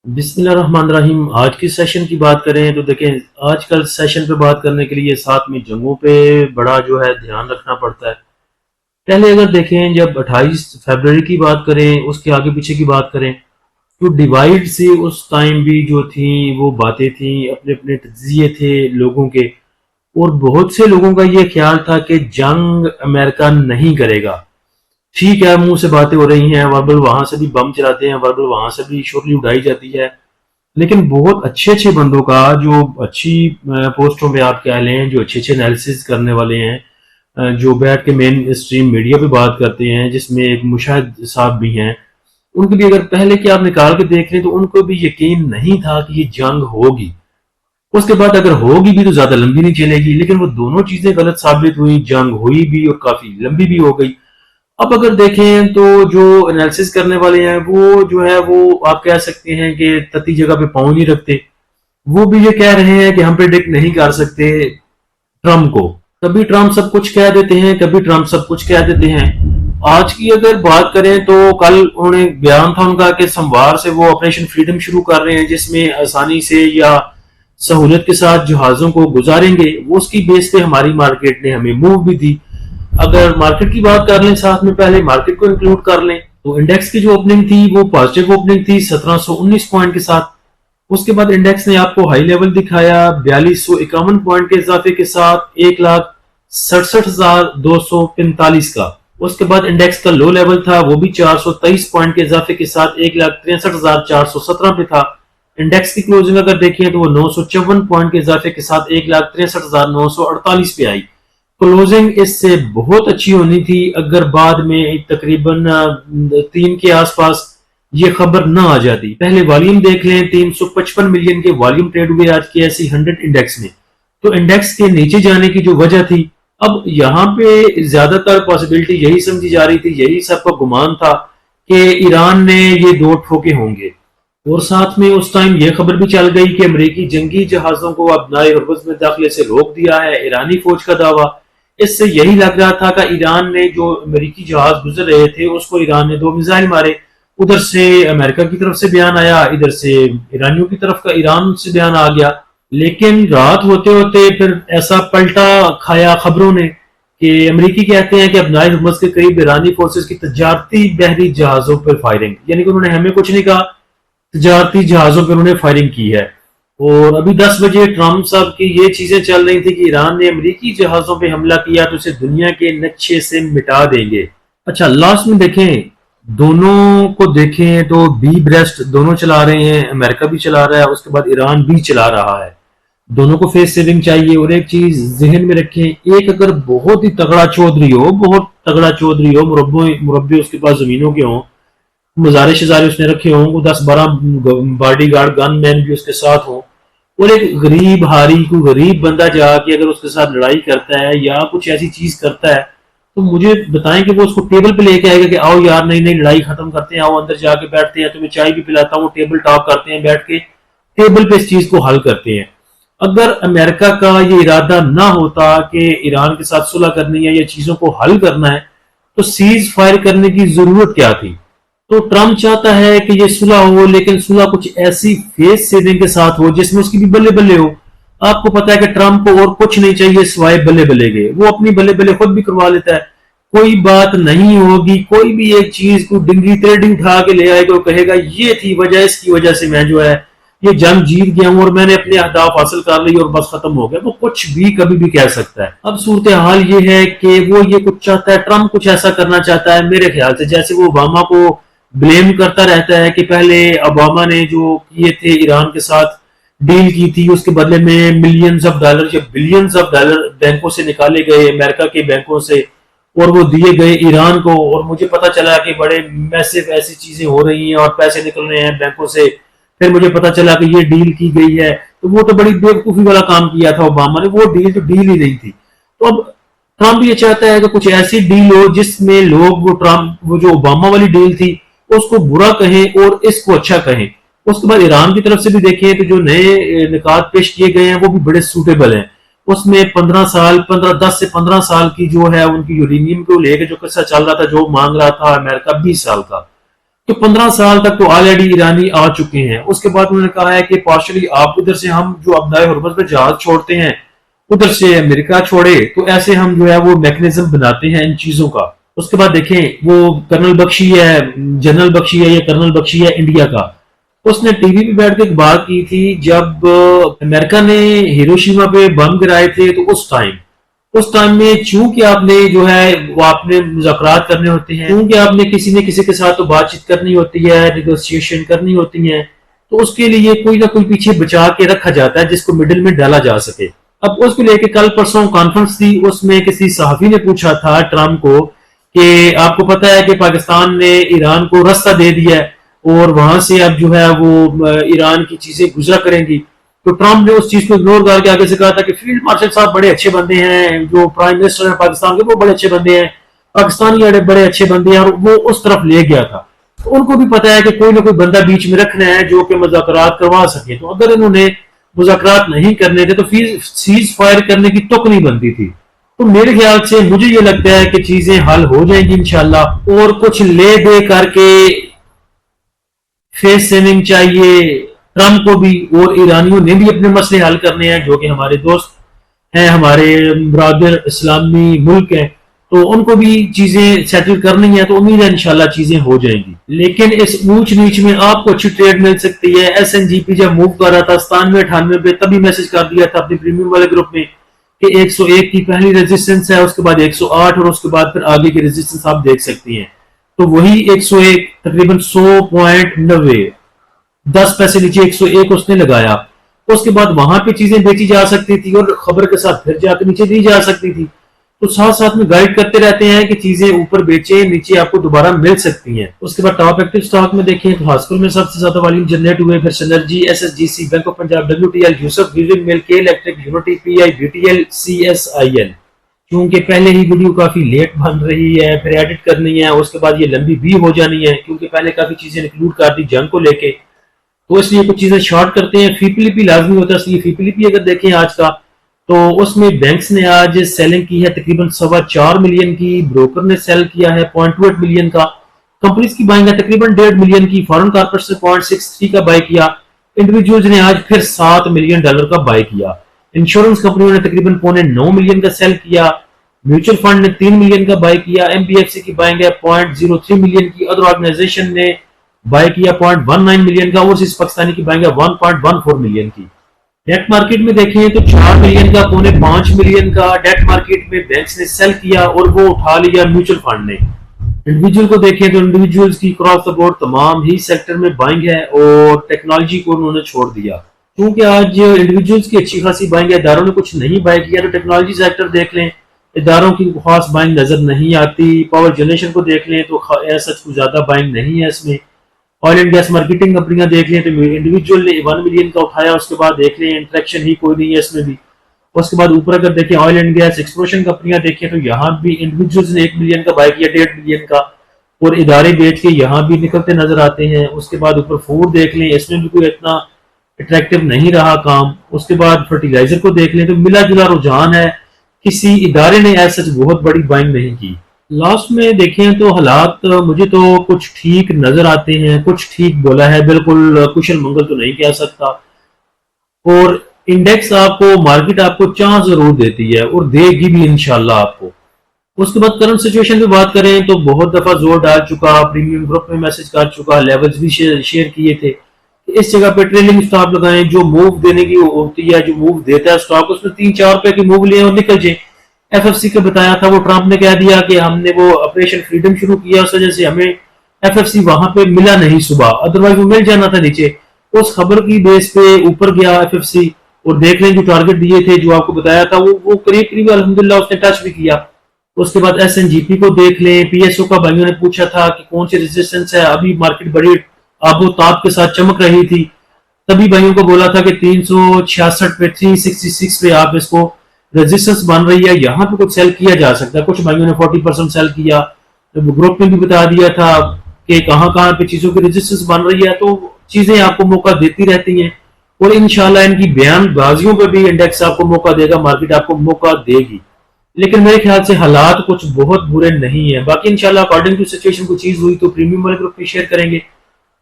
بسم اللہ الرحمن الرحیم۔ آج کی سیشن کی بات کریں تو دیکھیں، آج کل سیشن پہ بات کرنے کے لیے ساتھ میں جنگوں پہ بڑا دھیان رکھنا پڑتا ہے۔ پہلے اگر دیکھیں، جب 28 فروری کی بات کریں، اس کے آگے پیچھے کی بات کریں تو ڈیوائیڈ سے اس ٹائم بھی جو تھیں وہ باتیں تھیں، اپنے اپنے تجزیے تھے لوگوں کے، اور بہت سے لوگوں کا یہ خیال تھا کہ جنگ امریکہ نہیں کرے گا۔ ٹھیک ہے، منہ سے باتیں ہو رہی ہیں، وربل وہاں سے بھی بم چلاتے ہیں، وربل وہاں سے بھی شورلی اڑائی جاتی ہے، لیکن بہت اچھے اچھے بندوں کا جو اچھی پوسٹوں پہ آپ کہہ لیں، جو اچھے اچھے انالیسز کرنے والے ہیں، جو بیٹھ کے مین اسٹریم میڈیا پہ بات کرتے ہیں، جس میں ایک مشاہد صاحب بھی ہیں، ان کو بھی اگر پہلے کہ آپ نکال کے دیکھ لیں تو ان کو بھی یقین نہیں تھا کہ یہ جنگ ہوگی۔ اس کے بعد اگر ہوگی بھی تو زیادہ لمبی نہیں چلے گی، لیکن وہ دونوں چیزیں غلط ثابت ہوئی، جنگ ہوئی بھی اور کافی لمبی بھی ہو گئی۔ اب اگر دیکھیں تو جو انالیسس کرنے والے ہیں وہ آپ کہہ سکتے ہیں کہ تتی جگہ پہ پاؤں نہیں رکھتے۔ وہ بھی یہ کہہ رہے ہیں کہ ہم پریڈکٹ نہیں کر سکتے ٹرمپ کو، کبھی ٹرمپ سب کچھ کہہ دیتے ہیں، کبھی ٹرمپ سب کچھ کہہ دیتے ہیں۔ آج کی اگر بات کریں تو کل انہوں نے بیان تھا ان کا کہ سموار سے وہ آپریشن فریڈم شروع کر رہے ہیں، جس میں آسانی سے یا سہولت کے ساتھ جہازوں کو گزاریں گے۔ وہ اس کی بیس پہ ہماری مارکیٹ نے ہمیں موو بھی دی۔ اگر مارکیٹ کی بات کر لیں، ساتھ میں پہلے مارکیٹ کو انکلوڈ کر لیں، تو انڈیکس کی جو اوپننگ تھی وہ پازیٹیو اوپننگ تھی 1719 پوائنٹ کے ساتھ۔ اس کے بعد انڈیکس نے آپ کو ہائی لیول دکھایا 4251 پوائنٹ کے اضافے کے ساتھ 1,67,245 کا۔ اس کے بعد انڈیکس کا لو لیول تھا وہ بھی 423 پوائنٹ کے اضافے کے ساتھ 1,63,417 پہ تھا۔ انڈیکس کی کلوزنگ اگر دیکھیں تو وہ 954 پوائنٹ کے اضافے کے ساتھ 1,63,948 پہ آئی۔ کلوزنگ اس سے بہت اچھی ہونی تھی اگر بعد میں تقریباً 3 کے آس پاس یہ خبر نہ آ جاتی۔ پہلے والیوم دیکھ لیں، 355 ملین کے والیوم ٹریڈ ہوئے آج کے ایسی 100 انڈیکس میں، تو انڈیکس کے نیچے جانے کی جو وجہ تھی، اب یہاں پہ زیادہ تر پاسبلٹی یہی سمجھی جا رہی تھی، یہی سب کا گمان تھا کہ ایران نے یہ 2 ٹھوکے ہوں گے، اور ساتھ میں اس ٹائم یہ خبر بھی چل گئی کہ امریکی جنگی جہازوں کو ابنائے ہرمز میں داخلے سے روک دیا ہے، ایرانی فوج کا دعویٰ۔ اس سے یہی لگ رہا تھا کہ ایران نے جو امریکی جہاز گزر رہے تھے اس کو ایران نے 2 میزائل مارے۔ ادھر سے امریکہ کی طرف سے بیان آیا، ادھر سے ایرانیوں کی طرف کا ایران سے بیان آ گیا، لیکن رات ہوتے ہوتے پھر ایسا پلٹا کھایا خبروں نے کہ امریکی کہتے ہیں کہ ابنائے ہرمز کے قریب ایرانی فورسز کی تجارتی بحری جہازوں پر فائرنگ، یعنی کہ انہوں نے ہمیں کچھ نہیں کہا، تجارتی جہازوں پر انہوں نے فائرنگ کی ہے۔ اور ابھی 10 بجے ٹرمپ صاحب کی یہ چیزیں چل رہی تھی کہ ایران نے امریکی جہازوں پہ حملہ کیا تو اسے دنیا کے نقشے سے مٹا دیں گے۔ اچھا، لاسٹ میں دیکھیں، دونوں کو دیکھیں تو بی بریسٹ دونوں چلا رہے ہیں، امریکہ بھی چلا رہا ہے، اس کے بعد ایران بھی چلا رہا ہے۔ دونوں کو فیس سیونگ چاہیے، اور ایک چیز ذہن میں رکھیں، ایک اگر بہت ہی تگڑا چودھری ہو، بہت تگڑا چودھری ہو، مربے اس کے پاس زمینوں کے ہوں، مزارے شزارے اس نے رکھے ہوں، وہ 10-12 باڈی گارڈ گن مین بھی اس کے ساتھ ہوں، اور ایک غریب ہاری کوئی غریب بندہ جا کے اگر اس کے ساتھ لڑائی کرتا ہے یا کچھ ایسی چیز کرتا ہے تو مجھے بتائیں کہ وہ اس کو ٹیبل پہ لے کے آئے گا کہ آؤ یار نہیں نہیں لڑائی ختم کرتے ہیں، آؤ اندر جا کے بیٹھتے ہیں، تمہیں چائے بھی پلاتا ہوں، ٹیبل ٹاک کرتے ہیں، بیٹھ کے ٹیبل پہ اس چیز کو حل کرتے ہیں۔ اگر امریکہ کا یہ ارادہ نہ ہوتا کہ ایران کے ساتھ صلح کرنی ہے یا چیزوں کو حل کرنا ہے تو سیز فائر کرنے کی ضرورت کیا تھی؟ تو ٹرمپ چاہتا ہے کہ یہ صلح ہو، لیکن صلح کچھ ایسی فیس سیونگ کے ساتھ ہو جس میں اس کی بھی بلے بلے ہو۔ آپ کو پتا ہے کہ ٹرمپ کو اور کچھ نہیں چاہیے سوائے بلے بلے کے، وہ اپنی بلے بلے خود بھی کروا لیتا ہے۔ کوئی بات نہیں ہوگی، کوئی بھی ایک چیز کو ڈنگری تریڈی اٹھا کے لے آئے گا، وہ کہے گا یہ تھی وجہ، اس کی وجہ سے میں یہ جنگ جیت گیا ہوں اور میں نے اپنے اہداف حاصل کر لی اور بس ختم ہو گیا۔ وہ کچھ بھی کبھی بھی کہہ سکتا ہے۔ اب صورتحال یہ ہے کہ وہ یہ کچھ چاہتا ہے، ٹرمپ کچھ ایسا کرنا چاہتا ہے میرے خیال سے، جیسے وہ اوباما کو بلیم کرتا رہتا ہے کہ پہلے اوباما نے جو کیے تھے ایران کے ساتھ ڈیل کی تھی، اس کے بدلے میں ملینز آف ڈالر یا بلینز آف ڈالر بینکوں سے نکالے گئے، امریکہ کے بینکوں سے، اور وہ دیے گئے ایران کو، اور مجھے پتا چلا کہ بڑے میسو ایسی چیزیں ہو رہی ہیں اور پیسے نکل رہے ہیں بینکوں سے، پھر مجھے پتا چلا کہ یہ ڈیل کی گئی ہے، تو وہ تو بڑی بیوقوفی والا کام کیا تھا اوباما نے، وہ ڈیل تو ڈیل ہی نہیں تھی۔ تو اب ٹرمپ یہ چاہتا ہے کہ کچھ ایسی ڈیل ہو جس میں لوگ وہ جو اوباما والی ڈیل تھی اس کو برا کہیں اور اس کو اچھا کہیں۔ اس کے بعد ایران کی طرف سے بھی دیکھیں تو جو نئے نکات پیش کیے گئے ہیں وہ بھی بڑے سوٹیبل ہیں۔ اس میں 10 سے 15 سال کی جو ہے ان کی یورینیم کو لے کے جو قصہ چل رہا تھا، جو مانگ رہا تھا امریکہ 20 سال کا، تو 15 سال تک تو آلریڈی ایرانی آ چکے ہیں. اس کے بعد انہوں نے کہا ہے کہ پارشلی آپ ادھر سے ہم جو ابنائے حرمت پہ جہاز چھوڑتے ہیں ادھر سے امریکہ چھوڑے، تو ایسے ہم جو ہے وہ میکنزم بناتے ہیں ان چیزوں کا. اس کے بعد دیکھیں وہ کرنل بخشی ہے، جنرل بخشی ہے یا کرنل بخشی ہے انڈیا کا، اس نے ٹی وی پہ بیٹھ کے ایک بات کی تھی جب امریکہ نے ہیروشیما پہ بم گرائے تھے. تو اس ٹائم میں چونکہ آپ نے جو ہے وہ آپ نے مذاکرات کرنے ہوتے ہیں، چونکہ آپ نے کسی کے ساتھ تو بات چیت کرنی ہوتی ہے، نیگوسیشن کرنی ہوتی ہے، تو اس کے لیے کوئی نہ کوئی پیچھے بچا کے رکھا جاتا ہے جس کو مڈل میں ڈالا جا سکے. اب اس کو لے کے کل پرسوں کانفرنس تھی، اس میں کسی صحافی نے پوچھا تھا ٹرمپ کو کہ آپ کو پتا ہے کہ پاکستان نے ایران کو رستہ دے دیا ہے اور وہاں سے اب جو ہے وہ ایران کی چیزیں گزرا کریں گی. تو ٹرمپ نے اس چیز کو اگنور کر کے آگے سے کہا تھا کہ فیلڈ مارشل صاحب بڑے اچھے بندے ہیں، جو پرائم منسٹر ہیں پاکستان کے وہ بڑے اچھے بندے ہیں، پاکستانی بڑے اچھے بندے ہیں، اور وہ اس طرف لے گیا تھا. تو ان کو بھی پتا ہے کہ کوئی نہ کوئی بندہ بیچ میں رکھنا ہے جو کہ مذاکرات کروا سکے. تو اگر انہوں نے مذاکرات نہیں کرنے تھے تو سیز فائر کرنے کی تک نہیں بنتی تھی. تو میرے خیال سے مجھے یہ لگتا ہے کہ چیزیں حل ہو جائیں گی انشاءاللہ، اور کچھ لے دے کر کے فیس سیونگ چاہیے ٹرمپ کو بھی، اور ایرانیوں نے بھی اپنے مسئلے حل کرنے ہیں جو کہ ہمارے دوست ہیں، ہمارے برادر اسلامی ملک ہیں، تو ان کو بھی چیزیں سیٹل کرنی ہے. تو امید ہے انشاءاللہ چیزیں ہو جائیں گی. لیکن اس اونچ نیچ میں آپ کو اچھی ٹریڈ مل سکتی ہے. ایس این جی پی جب موو کر رہا تھا 97-98 پہ، تبھی میسج کر دیا تھا اپنے پریمیم والے گروپ میں کہ 101 کی پہلی ریزسٹنس ہے، اس کے بعد 108، اور اس کے بعد پھر آگے کی ریزسٹنس آپ دیکھ سکتی ہیں. تو وہی 101 تقریباً 100.90، 10 پیسے نیچے 101 اس نے لگایا. اس کے بعد وہاں پہ چیزیں بیچی جا سکتی تھی اور خبر کے ساتھ پھر جا کے نیچے دی جا سکتی تھی. تو ساتھ ساتھ میں گائیڈ کرتے رہتے ہیں کہ چیزیں اوپر بیچیں، نیچے آپ کو دوبارہ مل سکتی ہیں. اس کے بعد ٹاپ ایکٹیو سٹاک میں دیکھیں تو ہاسپل میں سب سے زیادہ والیوم جنریٹ ہوئے، پھر synergy, S S G C, bank of Punjab, W T L, Yusuf weaving mill, K electric, unity, P I, B T L, C S I L. کیونکہ پہلے ہی ویڈیو کافی لیٹ بن رہی ہے، پھر ایڈٹ کرنی ہے، اس کے بعد یہ لمبی بھی ہو جانی ہے کیونکہ پہلے کافی چیزیں انکلوڈ کر دی جنگ کو لے کے، تو اس لیے کچھ چیزیں شارٹ کرتے ہیں. فی پی لازمی ہوتا ہے، اس لیے فی پی اگر دیکھیں آج کا تو اس میں بینکس نے آج سیلنگ کی ہے تقریباً 4.25 ملین کی، بروکر نے سیل کیا ہے 0.28 ملین کا، کمپنیز کی بائنگ ہے تقریباً 1.5 ملین کی، فارن کارپوریٹ نے 0.63 کا بائی کیا، انڈیویجولز نے آج پھر $7 ملین کا بائی کیا. انشورنس کمپنیوں نے تقریباً 0.9 ملین کا سیل کیا، میوچل فنڈ نے 3 ملین کا بائی کیا، ایم پی ایف سی کی بائنگ ہے 0.03 ملین کی، ادر آرگنائزیشن نے بائی کیا 0.19 ملین کا، اوورسیز پاکستانی کی بائنگ ہے 1.14 ملین کی. ڈیٹ مارکیٹ میں دیکھیں تو 4 ملین کا، 0.5 ملین کا ڈیٹ مارکیٹ میں بینکس نے سیل کیا اور وہ اٹھا لیا میوچل فنڈ نے. انڈیویجول کو دیکھیں تو انڈیویجولز کی کراس دا بورڈ تمام ہی سیکٹر میں بائنگ ہے اور ٹیکنالوجی کو انہوں نے چھوڑ دیا. کیونکہ آج انڈیویجولز کی اچھی خاصی بائنگ ہے، اداروں نے کچھ نہیں بائی کیا. تو ٹیکنالوجی سیکٹر دیکھ لیں، اداروں کی خاص بائنگ نظر نہیں آتی. پاور جنریشن کو دیکھ لیں تو سچ کو زیادہ بائنگ نہیں ہے اس میں. آئل اینڈ گیس مارکیٹنگ کمپنیاں دیکھ لیں تو انڈیویجول نے 1 ملین کا اٹھایا، اس کے بعد دیکھ لیں انٹریکشن ہی کوئی نہیں ہے اس میں بھی. اس کے بعد اوپر اگر دیکھیں آئل اینڈ گیس ایکسپلوریشن کمپنیاں دیکھیں تو یہاں بھی انڈیویجولز نے 1 ملین کا بائی کیا، 1.5 ملین کا، اور ادارے بیچ کے یہاں بھی نکلتے نظر آتے ہیں. اس کے بعد اوپر فوڈ دیکھ لیں، اس میں بھی کوئی اتنا اٹریکٹیو نہیں رہا کام. اس کے بعد فرٹیلائزر کو دیکھ لیں تو ملا جلا رجحان ہے، کسی ادارے نے ایسا بہت بڑی بائنگ نہیں کی. لاسٹ میں دیکھیں تو حالات مجھے تو کچھ ٹھیک نظر آتے ہیں، کچھ ٹھیک بولا ہے، بالکل کشل منگل تو نہیں کہہ سکتا. اور انڈیکس آپ کو، مارکیٹ آپ کو چانس ضرور دیتی ہے اور دے گی بھی انشاءاللہ آپ کو. اس کے بعد کرنٹ سچویشن پہ بات کریں تو بہت دفعہ زور ڈال چکا، پریمیم گروپ میں میسج کر چکا، لیولز بھی شیئر کیے تھے. اس جگہ پہ ٹریلنگ سٹاپ لگائیں، جو موو دینے کی ہوتی ہے، جو موو دیتا ہے سٹاک، اس میں 3-4 روپے کی موو لیں اور نکل جائیں. ایف ایف سی کا بتایا تھا، وہ ٹرمپ نے کہہ دیا کہ ہم نے وہ آپریشن فریڈم شروع کیا، اس وجہ سے ہمیں ایف ایف سی وہاں پہ ملا نہیں صبح، ادروائز وہ مل جانا تھا نیچے. اس خبر کی بیس پہ اوپر گیا ایف ایف سی، اور دیکھ لیں جو ٹارگٹ دیے تھے، جو آپ کو بتایا تھا، وہ قریب الحمدللہ اس نے ٹچ بھی کیا. اس کے بعد ایس این جی پی کو دیکھ لیں، پی ایس او کا بھائیوں نے پوچھا تھا کہ کون سی ریزسٹنس ہے، ابھی مارکیٹ بڑی آب و تاب کے ساتھ چمک رہی تھی، تبھی بھائیوں کو بولا تھا کہ 366 پہ، 366 پہ آپ اس کو ریزسٹنس بن رہی ہے، یہاں پہ کچھ سیل کیا جا سکتا ہے. کچھ بھائیوں نے 40% سیل کیا، گروپ میں بھی بتا دیا تھا کہ کہاں کہاں پہ چیزوں کی ریزسٹنس بن رہی ہے. تو چیزیں آپ کو موقع دیتی رہتی ہیں اور انشاءاللہ ان کی بیان بازیوں پہ بھی انڈیکس آپ کو موقع دے گا، مارکیٹ آپ کو موقع دے گی. لیکن میرے خیال سے حالات کچھ بہت برے نہیں ہیں. باقی انشاءاللہ اکارڈنگ ٹو سچویشن کوئی چیز ہوئی تو پریمیم والے گروپ میں شیئر کریں گے.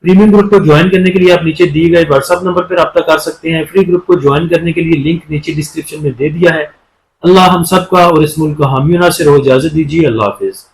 پریمیم گروپ کو جوائن کرنے کے لیے آپ نیچے دیے گئے واٹس ایپ نمبر پہ رابطہ کر سکتے ہیں. فری گروپ کو جوائن کرنے کے لیے لنک نیچے ڈسکرپشن میں دے دیا ہے. اللہ ہم سب کا اور اس ملک کا حامی و ناصر ہو. اجازت دیجیے. اللہ حافظ.